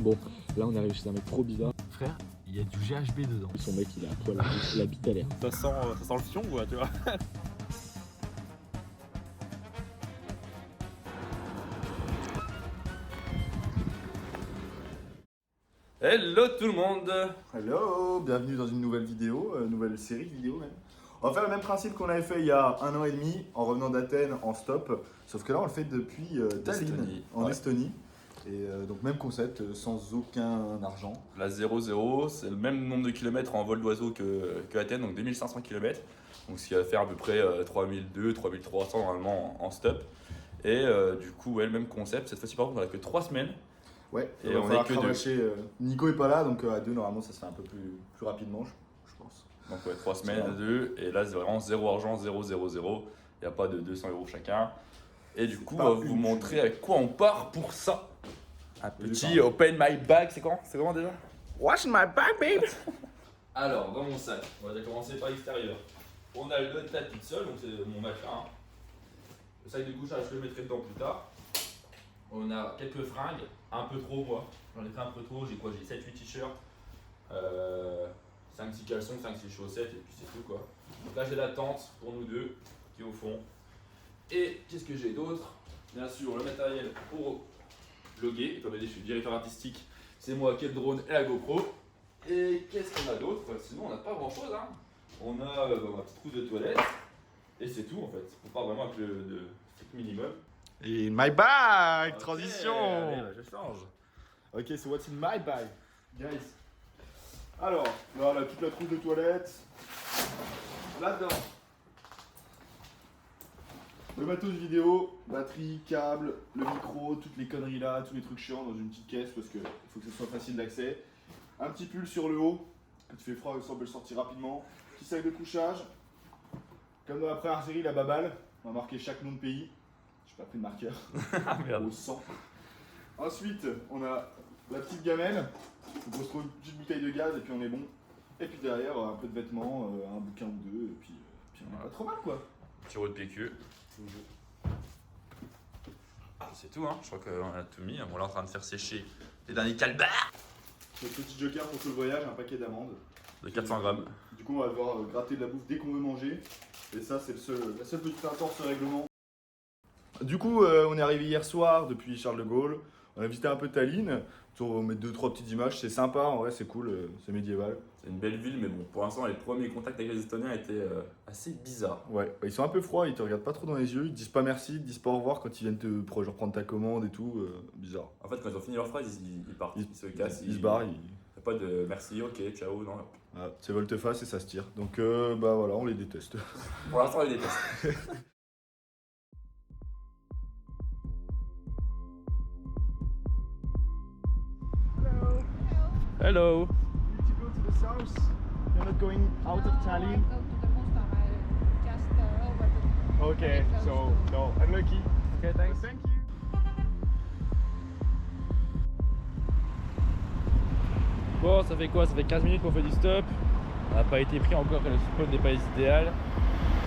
Bon, là on arrive chez un mec trop bizarre. Frère, il y a du GHB dedans. Son mec il est à poil, la bite à l'air. Ça sent le fion quoi, tu vois. Hello tout le monde. Hello, bienvenue dans une nouvelle vidéo, nouvelle série de vidéos même. On va faire le même principe qu'on avait fait il y a 1 an et demi en revenant d'Athènes en stop. Sauf que là on le fait depuis Tallinn, en Estonie. Et donc même concept, sans aucun argent. La 0-0, c'est le même nombre de kilomètres en vol d'oiseau que Athènes, donc 2500 km. Donc ce qui va faire à peu près 3200-3300 normalement en stop. Et du coup, ouais, le même concept. Cette fois-ci par contre on a que 3 semaines. Ouais, et on est que deux. Nico est pas là, donc à deux normalement ça se fait un peu plus rapidement, je pense. Donc ouais, 3 semaines à 2. Et là c'est vraiment 0 argent, 0-0-0. Il n'y a pas de 200 € chacun. Et du coup, on va vous montrer avec quoi on part pour ça. Un petit open my bag, c'est comment déjà? Watch my back, babe. Alors, dans mon sac, on va déjà commencer par l'extérieur. On a le tapis de sol, donc c'est mon matelas. Hein. Le sac de couchage, je le mettrai dedans plus tard. On a quelques fringues, un peu trop moi. J'en ai pris un peu trop, j'ai quoi? J'ai 7-8 t-shirts, 5-6 caleçons, 5-6 chaussettes et puis c'est tout quoi. Donc là j'ai la tente pour nous deux qui est au fond. Et qu'est-ce que j'ai d'autre? Bien sûr le matériel pour vlogger, étant donné que je suis directeur artistique, c'est moi qui ai le drone et la GoPro. Et qu'est-ce qu'on a d'autre? Sinon on n'a pas grand chose hein. On a ma petite trousse de toilette et c'est tout en fait. On part vraiment avec le strict minimum. Et my bag, Ok, transition. allez, je change. Ok, so what's in my bag, guys? Alors, voilà toute la trousse de toilette. Là-dedans, le matos vidéo, batterie, câble, le micro, toutes les conneries là, tous les trucs chiants dans une petite caisse parce que faut que ce soit facile d'accès. Un petit pull sur le haut, quand il fait froid, ça on peut le sortir rapidement. Petit sac de couchage. Comme dans la première série, la baballe, on va marquer chaque nom de pays. J'ai pas pris de marqueur. Ah merde. Au sang. Ensuite, on a la petite gamelle. Donc on se trouve une petite bouteille de gaz et puis on est bon. Et puis derrière, un peu de vêtements, un bouquin ou deux, et puis on est pas trop mal quoi. Petit roue de PQ. C'est tout hein, je crois qu'on a tout mis. On est en train de faire sécher les derniers calbars Notre petit joker pour tout le voyage, un paquet d'amandes. de 400 grammes. Du coup, on va devoir gratter de la bouffe dès qu'on veut manger. Et ça, c'est la seule petite intense ce règlement. Du coup, on est arrivé hier soir depuis Charles de Gaulle. On a visité un peu Tallinn. On met 2-3 petites images. C'est sympa, en vrai, c'est cool. C'est médiéval. C'est une belle ville, mais bon, pour l'instant, les premiers contacts avec les Estoniens étaient assez bizarres. Ouais, ils sont un peu froids, ils te regardent pas trop dans les yeux. Ils te disent pas merci, ils te disent pas au revoir quand ils viennent te genre, prendre ta commande et tout. Bizarre. En fait, quand ils ont fini leur phrase, ils partent, ils se cassent. Ils se barrent. Il n'y a pas de merci, ok, ciao, non. Ah, c'est volte-face et ça se tire. Donc, bah voilà, on les déteste. Pour l'instant, on les déteste. Hello. To go to the south, you're not going out of Tallinn. Go to the Mustamäe, just over the. Okay, very close so to- no, unlucky. Okay, thanks. Thank you. Bon, ça fait quoi? Ça fait 15 minutes qu'on fait du stop. On n'a pas été pris encore, le spot n'est pas idéal.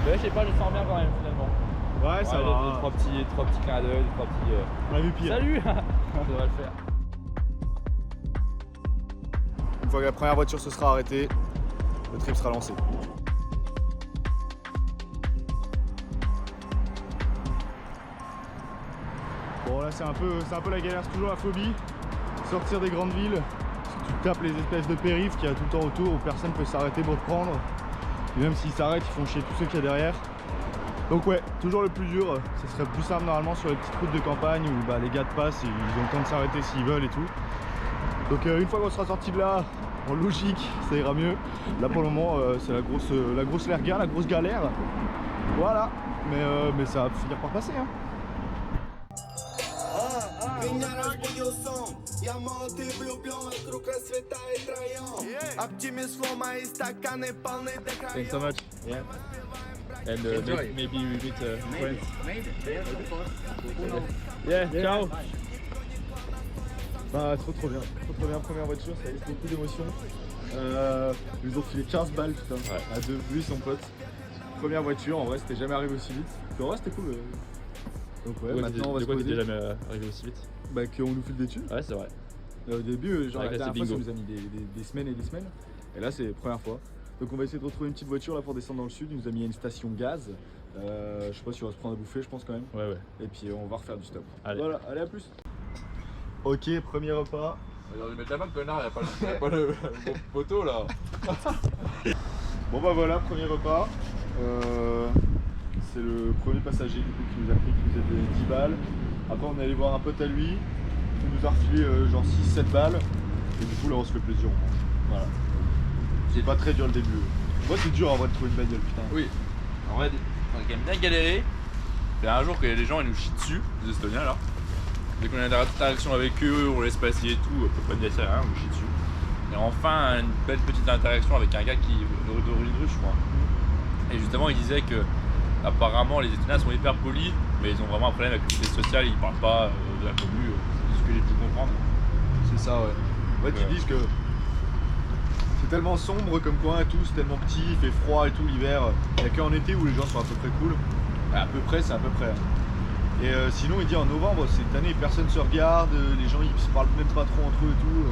Mais je sais pas, je sens bien quand même finalement. Ouais, ça va. Trois petits clins d'œil, trois petits. On a vu pire. Salut. Ça devrait le faire. Une fois que la première voiture se sera arrêtée, le trip sera lancé. Bon là c'est un peu la galère, c'est toujours la phobie. Sortir des grandes villes, si tu tapes les espèces de périphes qu'il y a tout le temps autour où personne peut s'arrêter pour te prendre. Et même s'ils s'arrêtent, ils font chier tous ceux qu'il y a derrière. Donc ouais, toujours le plus dur, ce serait plus simple normalement sur les petites routes de campagne où bah, les gars te passent et ils ont le temps de s'arrêter s'ils veulent et tout. Donc une fois qu'on sera sorti de là, en logique, ça ira mieux. Là pour le moment, c'est la grosse lerga, la grosse galère. Voilà, mais ça va finir par passer. Hein. Thanks so much. Yeah. And maybe we meet friends. Yeah, ciao. Bah trop bien, première voiture, ça a eu beaucoup d'émotions. Ils nous ont filé 15 balles putain, Ouais. à deux, lui et son pote. Première voiture, en vrai c'était jamais arrivé aussi vite. Puis en vrai c'était cool. Donc ouais, maintenant on va se De quoi poser. t'étais jamais arrivé aussi vite? Bah qu'on nous file des thunes. Ouais, c'est vrai. Au début, genre Ouais, la là, dernière c'est fois, ça bingo. nous a mis des semaines et des semaines. Et là, c'est la première fois. Donc on va essayer de retrouver une petite voiture là pour descendre dans le sud. Il nous a mis à une station gaz. Je sais pas si on va se prendre à bouffer, je pense quand même. Ouais. Et puis on va refaire du stop. Allez. Voilà, allez à plus. Ok, premier repas. Il aurait dû mettre la main, connard, il n'y a pas le poteau là. Bon bah voilà, premier repas. C'est le premier passager du coup qui nous a pris, qui nous a donné 10 balles. Après on est allé voir un pote à lui, qui nous a refilé genre 6-7 balles. Et du coup là on se fait plaisir, on mange. Voilà. C'est pas très dur le début. Moi c'est dur en vrai de trouver une bagnole, putain. Oui. En vrai, on a quand même bien galéré. Il y a un jour que les gens ils nous chient dessus, les Estoniens là. Dès qu'on a des interactions avec eux, on laisse passer et tout, pas de laisser rien, on nous chie dessus. Et enfin, une belle petite interaction avec un gars qui d'origine russe, je crois. Et justement, il disait que apparemment les Estoniens sont hyper polis, mais ils ont vraiment un problème avec le côté social, ils parlent pas de la commu, c'est ce que j'ai pu comprendre. C'est ça, ouais. Ouais, ils disent que c'est tellement sombre comme coin et tout, c'est tellement petit, il fait froid et tout l'hiver. Il n'y a qu'en été où les gens sont à peu près cool. À peu près, c'est à peu près. Et sinon, il dit en novembre, cette année, personne se regarde, les gens ils se parlent même pas trop entre eux et tout.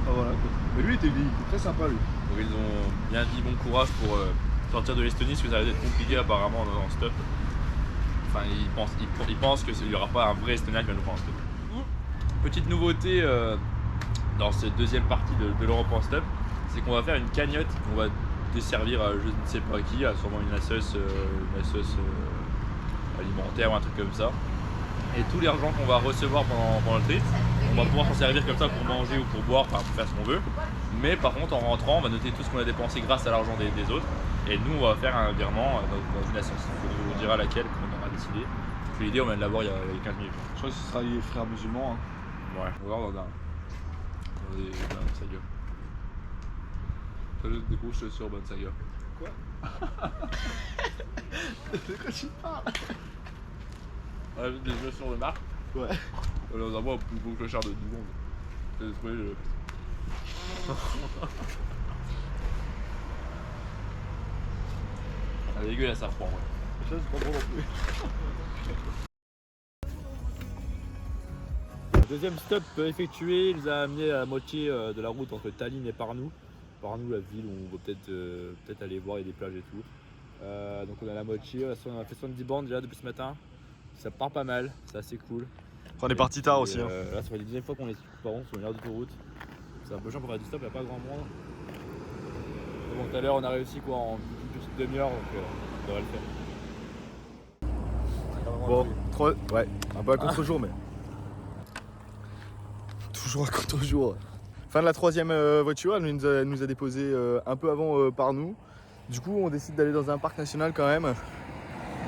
Enfin, voilà, quoi. Mais lui, il était très sympa, lui. Donc ils ont bien dit bon courage pour sortir de l'Estonie, parce que ça va être compliqué apparemment en stop. Enfin, ils pensent qu'il n'y aura pas un vrai Estonien qui va nous prendre en stop. Petite nouveauté dans cette deuxième partie de l'Europe en stop, c'est qu'on va faire une cagnotte qu'on va desservir à je ne sais pas qui, à sûrement une assoce alimentaire ou un truc comme ça. Et tout l'argent qu'on va recevoir pendant le trip, on va pouvoir s'en servir comme ça pour manger ou pour boire, enfin pour faire ce qu'on veut. Mais par contre en rentrant, on va noter tout ce qu'on a dépensé grâce à l'argent des autres. Et nous on va faire un virement dans une assoce. On vous dira laquelle, quand on aura décidé. Parce que l'idée on vient de l'avoir il y a 15 minutes. Je crois que ce sera les frères musulmans. Hein. Ouais, on va voir dans Saga. Salut, des grosses chaussures, bonne Saga. Quoi? De quoi tu parles? On a vu des chaussures de marque. Ouais. On les envoie au plus beau clochard du monde. J'ai trouvé le. Elle est dégueulasse, ça reprend, ouais. Je comprends non plus. Deuxième stop effectué, il nous a amené à la moitié de la route entre Tallinn et Pärnu. Pärnu, la ville où on va peut-être aller voir, il y a des plages et tout. Donc on est à la moitié, on a fait 70 bornes déjà depuis ce matin. Ça part pas mal, c'est assez cool. On est parti tard aussi. Hein. Là, ça fait la deuxième fois qu'on est par contre sur une aire d'autoroute. C'est un peu chiant pour faire du stop, il n'y a pas grand monde. Mais bon, tout à l'heure on a réussi quoi en une petite demi-heure, donc on devrait le faire. Bon, ouais, un peu à contre-jour, mais. Toujours à contre-jour. Fin de la troisième voiture, elle nous a déposé un peu avant par nous. Du coup, on décide d'aller dans un parc national quand même.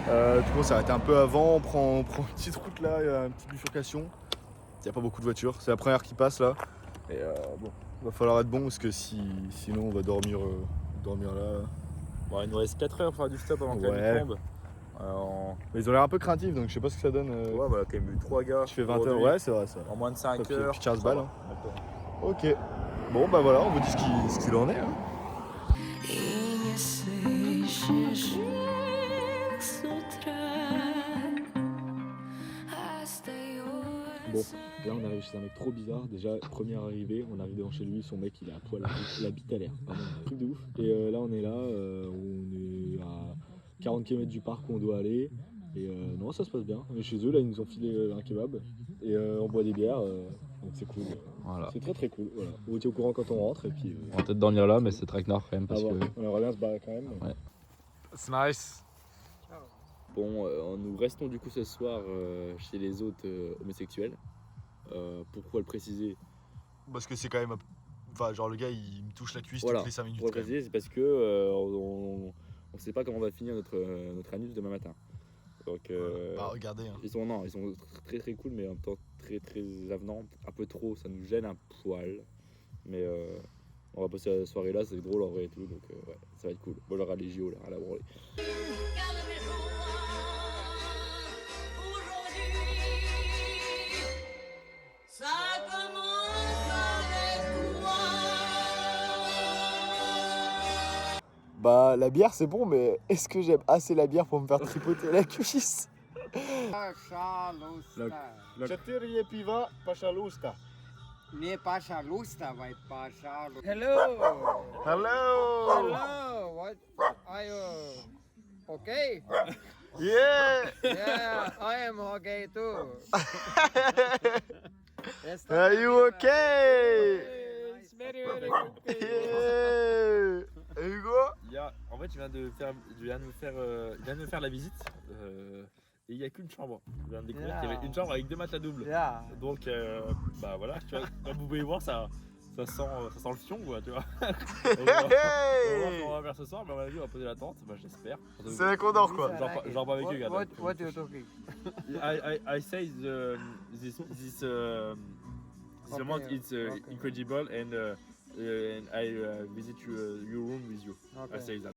Du coup, on s'est arrêté un peu avant, on prend une petite route là, il y a une petite bifurcation. Il n'y a pas beaucoup de voitures, c'est la première qui passe là. Et bon, il va falloir être bon parce que sinon on va dormir là. Bon, il nous reste 4 heures pour faire du stop avant que la Ouais. nuit tombe. Mais ils ont l'air un peu craintifs donc je sais pas ce que ça donne. Ouais, voilà, quand même eu 3 gars. Je fais 20 heures, aujourd'hui. ouais, c'est vrai ça. En moins de 5 Puis, heures. puis 15 balles. Hein. D'accord. Ok. Bon bah voilà, on vous dit ce qu'il en est. Hein. Bon, là on arrive chez un mec trop bizarre. Déjà, première arrivée, on arrive devant chez lui, son mec il est à poil, la bite à l'air. Vraiment, un truc de ouf. Et là on est on est à 40 km du parc où on doit aller. Et non, ça se passe bien. On est chez eux, là ils nous ont filé un kebab. Et on boit des bières, donc c'est cool. Voilà. C'est très très cool. Voilà. On vous tient au courant quand on rentre. Et puis, On va peut-être dormir là, mais c'est traquenard quand même parce voir. que. On aimerait bien se barrer quand même. Ouais. C'est nice. Bon, nous restons du coup ce soir chez les hôtes homosexuels. Pourquoi le préciser? Parce que c'est quand même. Enfin, genre le gars il me touche la cuisse Voilà, toutes les 5 minutes. pour le quand même. préciser, c'est parce que on sait pas comment on va finir notre anus demain matin. Donc, Bah regardez. Hein. ils sont très très cool, mais en même temps très très avenants. Un peu trop, ça nous gêne un poil. Mais on va passer la soirée là, c'est drôle en vrai et tout, donc ouais, ça va être cool. Bon, on aura les JO là, à la branlée. Bah la bière c'est bon mais est-ce que j'aime assez la bière pour me faire tripoter la cuisse? Pachalusta. 4 piwa, pachalusta. Nee, Pasha Lusta, vaid Pasha. Hello. Hello! Hello. What are you? Okay. Yeah! Yeah, I am okay too. Yes, Are you okay? It's very very good. Yeah! Hugo? En fait, il vient de me faire la visite. Et il n'y a qu'une chambre. Je viens de découvrir qu'il y avait une chambre avec 2 matelas doubles. Yeah. Donc, bah voilà, tu vois, comme vous pouvez voir, ça sent le fion, quoi, tu vois. On va voir comment on va faire ce soir, mais à mon avis, on va poser la tente, bah, j'espère. C'est là qu'on dort quoi. Genre pas avec eux, gars. What you talking? I say this amount is incredible and I visit your room with you. I say that.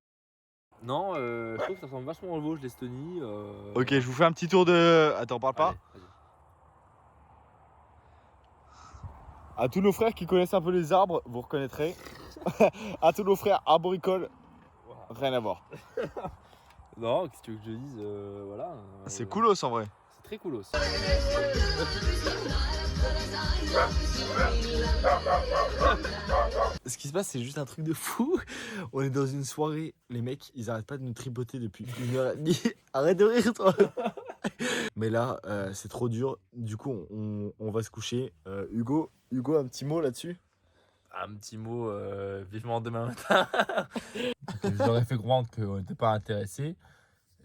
Non, je trouve que ça ressemble vachement au Vosges, l'Estonie. Ok, je vous fais un petit tour de... Attends, parle pas. Allez, vas-y. À tous nos frères qui connaissent un peu les arbres, vous reconnaîtrez. À tous nos frères arboricoles, rien à voir. Non, qu'est-ce que tu veux que je dise voilà. C'est coolos en vrai. C'est très coolos. Ce qui se passe, c'est juste un truc de fou. On est dans une soirée, les mecs, ils arrêtent pas de nous tripoter depuis 1h30. Arrête de rire, toi. Mais là, c'est trop dur. Du coup, on va se coucher. Hugo, un petit mot là-dessus? Un petit mot vivement demain matin. Je leur ai fait comprendre qu'on n'était pas intéressés.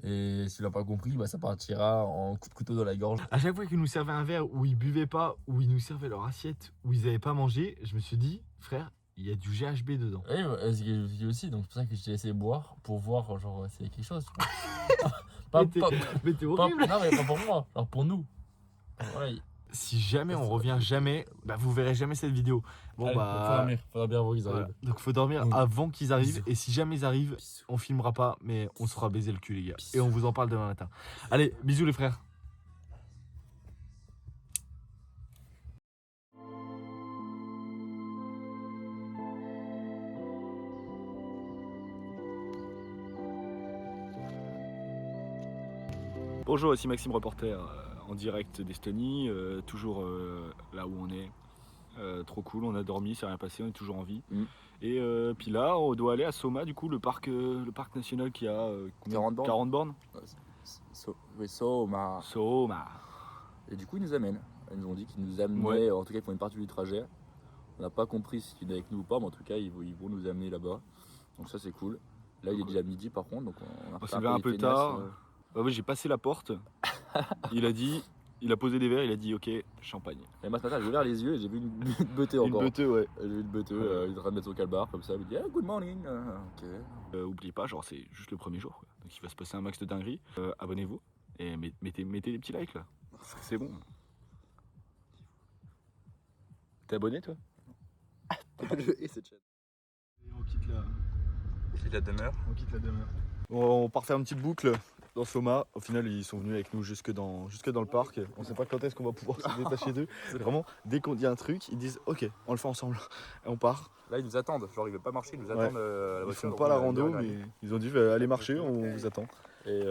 Et s'ils n'ont pas compris, bah, ça partira en coup de couteau dans la gorge. À chaque fois qu'ils nous servaient un verre où ils buvaient pas, où ils nous servaient leur assiette, où ils avaient pas mangé, je me suis dit, frère, il y a du GHB dedans. Oui, c'est ce que je me dis aussi, donc c'est pour ça que je t'ai laissé boire pour voir genre s'il y a quelque chose. Mais t'es horrible. Non mais pas pour moi, genre pour nous. Voilà. Si jamais on revient jamais, bah vous verrez jamais cette vidéo. Bon Allez, bah, faudra bien voir qu'ils voilà. arrivent. Donc faut dormir Donc, avant qu'ils arrivent. bisous. Et si jamais ils arrivent, on filmera pas, mais on se fera baiser le cul les gars. Et on vous en parle demain matin. Allez, bisous les frères. Bonjour, ici Maxime Reporter en direct d'Estonie, toujours là où on est. Trop cool, on a dormi, c'est rien passé, on est toujours en vie. Et puis là, on doit aller à Soma, du coup, le parc national qui a 40 bornes. 40 bornes. Soma. Soma. Et du coup, ils nous amènent. Ils nous ont dit qu'ils nous amenaient, en tout cas, ils font une partie du trajet. On n'a pas compris si c'était avec nous ou pas, mais en tout cas, ils vont nous amener là-bas. Donc ça, c'est cool. Là, il est déjà midi par contre, donc on a s'est levé un peu tard. Bah ouais, j'ai passé la porte. Il a posé des verres, il a dit ok, champagne. Et moi ce matin j'ai ouvert les yeux et j'ai vu une beuteux encore. Une beuteux, ouais. J'ai vu une beuteux, il est en train de mettre son calbar comme ça, il me dit good morning. Ok. Oublie pas, genre c'est juste le premier jour. Quoi. Donc il va se passer un max de dingueries. Abonnez-vous et mettez des petits likes là. Parce que c'est bon. T'es abonné toi? Je hais cette chaîne. On quitte la demeure. On part faire une petite boucle dans Soma. Au final, ils sont venus avec nous jusque dans le parc. On sait pas quand est-ce qu'on va pouvoir se détacher d'eux. C'est vraiment, dès qu'on dit un truc, ils disent ok, on le fait ensemble. Et on part. Là ils nous attendent, genre ils veulent pas marcher, ils nous attendent à la Ils voiture. font pas la rando, mais ils ont dit allez marcher, on vous attend. Et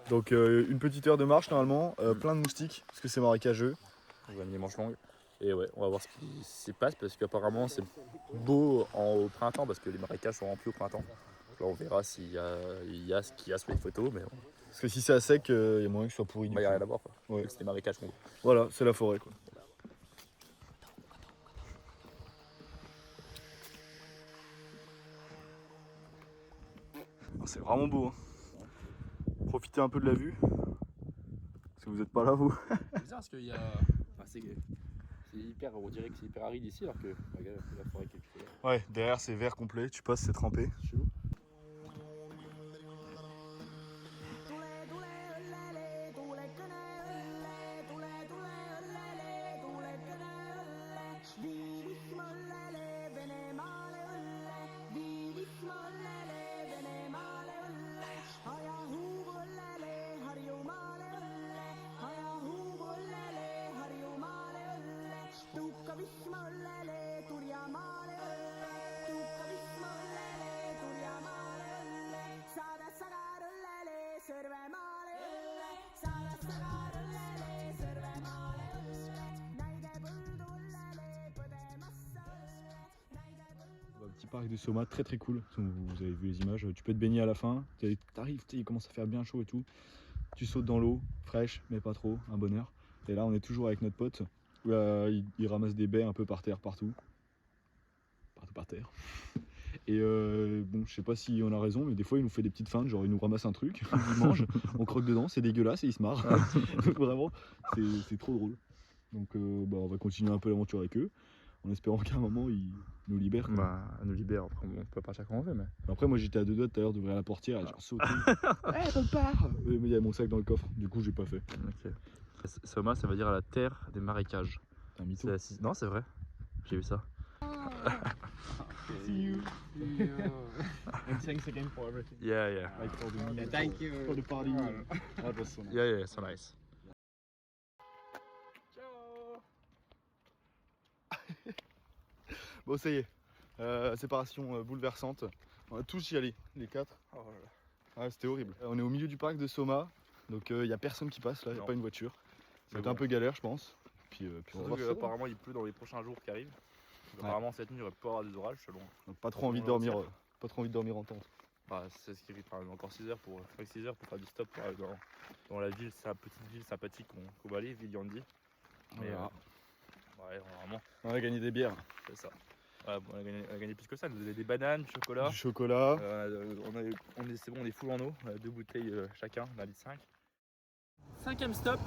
donc une petite heure de marche normalement, plein de moustiques parce que c'est marécageux. On va mis les manches longues. Et ouais, on va voir ce qui s'y passe parce qu'apparemment c'est beau au printemps parce que les marécages sont remplis au printemps. Là on verra s'il y a ce qu'il y a sur les photos, mais Parce que si c'est à sec, il y a moyen que ce soit pourri. il n'y a rien à voir quoi. Ouais. C'est des marécages. Voilà, c'est la forêt quoi. C'est vraiment beau. Hein. Profitez un peu de la vue. Parce que vous n'êtes pas là vous. C'est bizarre parce qu'il y a. Enfin, c'est hyper. On dirait que c'est hyper aride ici alors que regarde, la forêt quelque chose. Ouais, derrière c'est vert complet, tu passes, c'est trempé. C'est chelou. parc de Soma, très très cool. Vous avez vu les images, tu peux te baigner à la fin. T'arrives, il commence à faire bien chaud et tout. Tu sautes dans l'eau, fraîche, mais pas trop, un bonheur. Et là, on est toujours avec notre pote. Il ramasse des baies un peu par terre, partout par terre. Et bon, je sais pas si on a raison, mais des fois il nous fait des petites feintes, genre il nous ramasse un truc, il mange, on croque dedans, c'est dégueulasse et il se marre. Donc vraiment, c'est trop drôle. Donc on va continuer un peu l'aventure avec eux, en espérant qu'à un moment ils nous libèrent. Nous libère, après on peut partir quand on veut, mais. Après moi j'étais à 2 doigts tout à l'heure d'ouvrir la portière et genre sauter. Ouais, bonne part. Mais il y a mon sac dans le coffre, du coup j'ai pas fait. Ok. Soma, ça veut dire la terre des marécages. C'est un mytho. Non, c'est vrai, j'ai vu ça. See you. And thanks again for everything. Yeah. Like for the meal, Thank you. for the party. That was so nice. Yeah, so nice. Bon ça y est, séparation bouleversante. On a tous y allé, les 4. Oh là là. Ouais, c'était horrible. On est au milieu du parc de Soma, donc il n'y a personne qui passe là, il n'y a pas une voiture. Ça va être un peu galère je pense. Puis on va voir ça. Apparemment il pleut dans les prochains jours qui arrivent. Apparemment cette nuit il va pas avoir des orages selon. Donc pas trop envie de dormir, en tente. Bah, c'est ce qui arrive, encore 6 heures pour faire du stop pour aller dans la ville, c'est une petite ville sympathique qu'on va aller, Viljandi. Mais ouais, vraiment. On a gagné des bières. C'est ça. Ouais, bon, on a gagné plus que ça, nous donner des bananes, du chocolat. Du chocolat. C'est bon, on est full en eau, 2 bouteilles chacun, on a 5. 5e stop,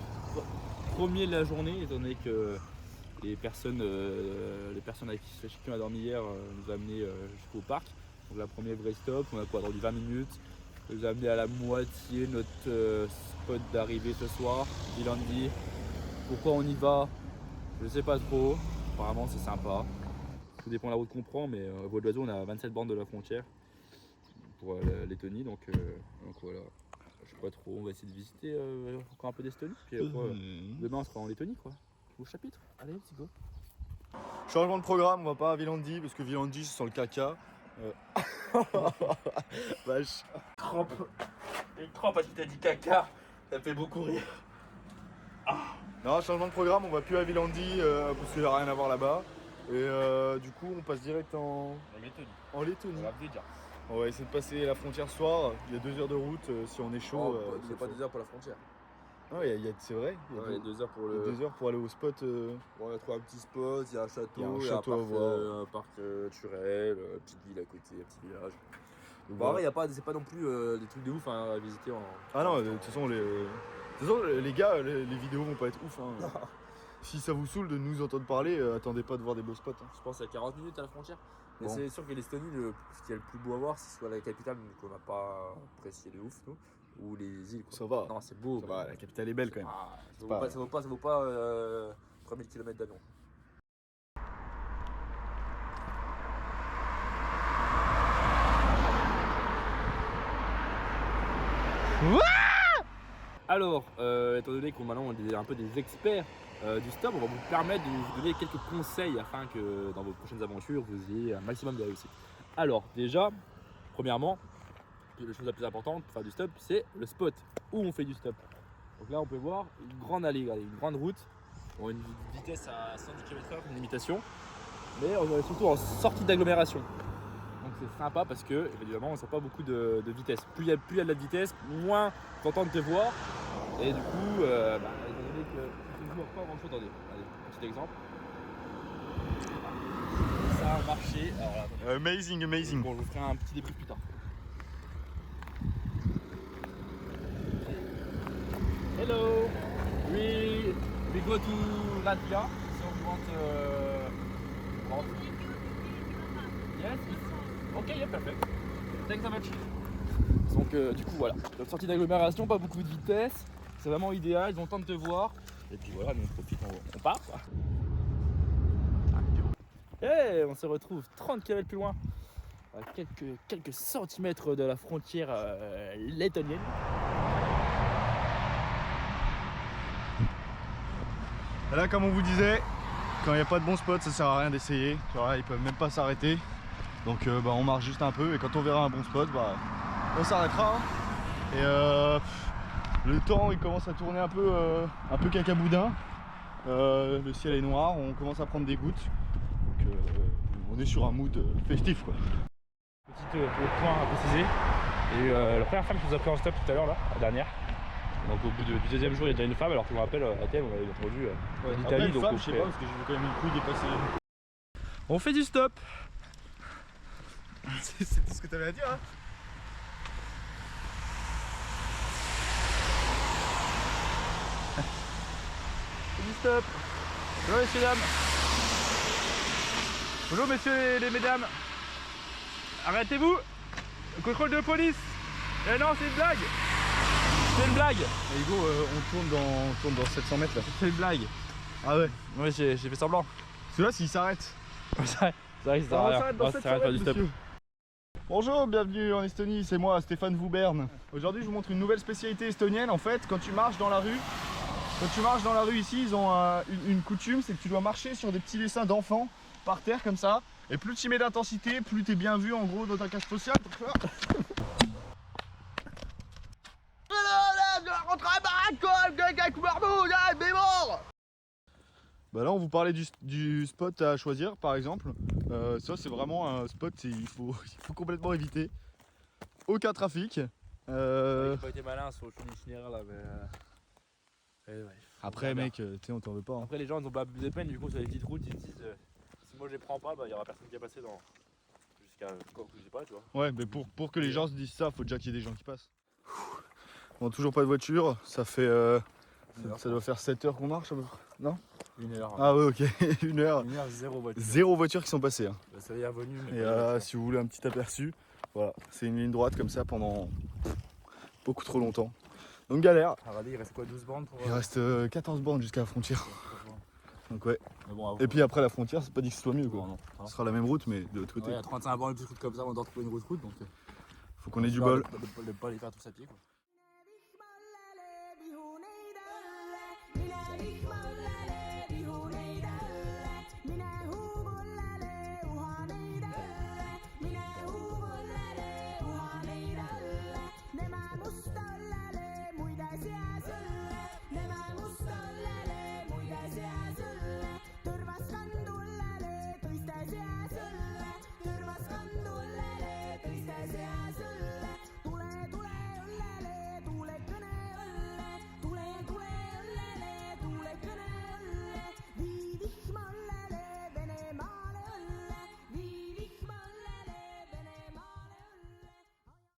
premier de la journée, étant donné que les personnes avec qui on a dormi hier nous ont amenés jusqu'au parc. Donc la première vraie stop, on a attendu 20 minutes. On nous a amené à la moitié de notre spot d'arrivée ce soir, Viljandi. Pourquoi on y va, je ne sais pas trop. Apparemment c'est sympa. Tout dépend de la route qu'on prend, mais à vol d'oiseau on est à 27 bornes de la frontière pour Lettonie. Donc voilà. Je sais pas trop, on va essayer de visiter encore un peu d'Estonie. Puis après, demain on sera en Lettonie quoi. Au chapitre. Allez, let's go. Changement de programme, on va pas à Viljandi parce que Viljandi c'est sur le caca. Vache. Une trempe parce que t'as dit caca, ça fait beaucoup rire. Non, changement de programme, on va plus à Viljandi parce qu'il n'y a rien à voir là-bas. Et du coup on passe direct en Lettonie. On va essayer de passer la frontière ce soir, il y a 2 heures de route si on est chaud. Il n'y a pas 2 heures pour la frontière. Non, c'est vrai, Il y a 2 heures pour 2 heures pour aller au spot. On a trouvé un petit spot, il y a un château, Il y a un il y a château à voir. un parc naturel, une petite ville à côté, un petit village. Donc, Voilà. c'est pas non plus des trucs de ouf à visiter en. Ah non, de toute façon les gars, les vidéos vont pas être ouf. Hein. Si ça vous saoule de nous entendre parler, attendez pas de voir des beaux spots. Hein. Je pense qu'il y a 40 minutes à la frontière. Mais Bon. c'est sûr que l'Estonie, ce qui est le plus beau à voir, c'est soit la capitale qu'on n'a pas apprécié de ouf, nous, ou les îles. Quoi. Ça va. Non, c'est beau. Ça va, la capitale est belle quand même. Ah, pas- ça vaut pas 3000 km d'avion. Alors, étant donné qu'on maintenant on est un peu des experts du stop, on va vous permettre de vous donner quelques conseils afin que dans vos prochaines aventures vous ayez un maximum de réussite. Alors déjà, premièrement, la chose la plus importante pour faire du stop, c'est le spot où on fait du stop. Donc là on peut voir une grande allée, regardez, une grande route, on a une vitesse à 110 km/h, une limitation, mais on est surtout en sortie d'agglomération. Donc c'est sympa parce que évidemment on ne sent pas beaucoup de vitesse. Plus il y a de la vitesse, moins tu entends te voir. Et du coup, étant donné que tu ne vois pas grand chose, attendez, petit exemple. Ça a marché. Alors là, Amazing. bon, je vous ferai un petit débrief plus tard. Hello, we go to Latvia, so we want yes, ok, yeah, perfect. Thanks so much. Donc du coup voilà, notre sortie d'agglomération, pas beaucoup de vitesse, c'est vraiment idéal, ils ont le temps de te voir. Et puis voilà, nous on profite, on part quoi. Et on se retrouve 30 km plus loin, à quelques centimètres de la frontière lettonienne. Et là, comme on vous disait, quand il n'y a pas de bon spot, ça sert à rien d'essayer. Tu vois, ils peuvent même pas s'arrêter. Donc on marche juste un peu et quand on verra un bon spot, on s'arrêtera. Et le temps il commence à tourner un peu cacaboudin. Le ciel est noir, on commence à prendre des gouttes. Donc on on est sur un mood festif quoi. Petit point à préciser. Et la première femme qui nous a pris en stop tout à l'heure, là, la dernière. Donc au bout du deuxième jour, il y a déjà une femme, alors que je me rappelle, à Thème, on avait entendu en Après, Italie. une Donc femme, on je sais fait- pas, parce que j'ai vu quand même une couille dépasser. On fait du stop. C'est tout ce que t'avais à dire, hein. Du stop. Bonjour messieurs, dames. Bonjour messieurs les mesdames. Arrêtez-vous. Contrôle de police. Eh non, c'est une blague. C'est une blague. Et Hugo, on tourne dans 700 mètres là. C'est une blague. Ah ouais. Ouais, j'ai fait semblant. Celui-là, s'il s'arrête. C'est vrai que ça sert à rien. Non, ça sert à rien de faire du stop. Bonjour, bienvenue en Estonie, c'est moi Stéphane Woubern. Aujourd'hui je vous montre une nouvelle spécialité estonienne. En fait, quand tu marches dans la rue ici, ils ont une coutume, c'est que tu dois marcher sur des petits dessins d'enfants par terre comme ça. Et plus tu mets d'intensité, plus t'es bien vu en gros dans ta cage sociale. Bah là on vous parlait du spot à choisir par exemple. Ça c'est vraiment un spot il faut complètement éviter. Aucun trafic. J'ai pas été malin sur le chemin itinéraire là, mais. Ouais. Après mec, tu sais on t'en veut pas. Hein. Après les gens ils ont pas abusé de peine, du coup sur les petites routes ils se disent si moi je les prends pas, bah il y aura personne qui va passer dans. Jusqu'à quoi que je sais pas, tu vois. Ouais mais pour que les gens se disent ça, faut déjà qu'il y ait des gens qui passent. Bon toujours pas de voiture, ça fait ça doit faire 7 heures qu'on marche à peu près. Non? 1 heure. Ah ouais ok, 1 heure. 1 heure, zéro voiture. Zéro voiture qui sont passées. Hein. Bah, ça y est revenu. Et si vous voulez un petit aperçu, voilà, c'est une ligne droite comme ça pendant beaucoup trop longtemps. Donc galère. Il reste quoi, 12 bandes pour. Il reste 14 bornes jusqu'à la frontière. Donc ouais. Mais bon, Et puis après la frontière, c'est pas dit que ce soit mieux quoi. non. Ce sera la même route mais de l'autre côté. Il y a 35 bornes, une petite route comme ça, on doit retrouver une grosse route donc. Faut qu'on ait du bol. De pas les faire tous à pied quoi.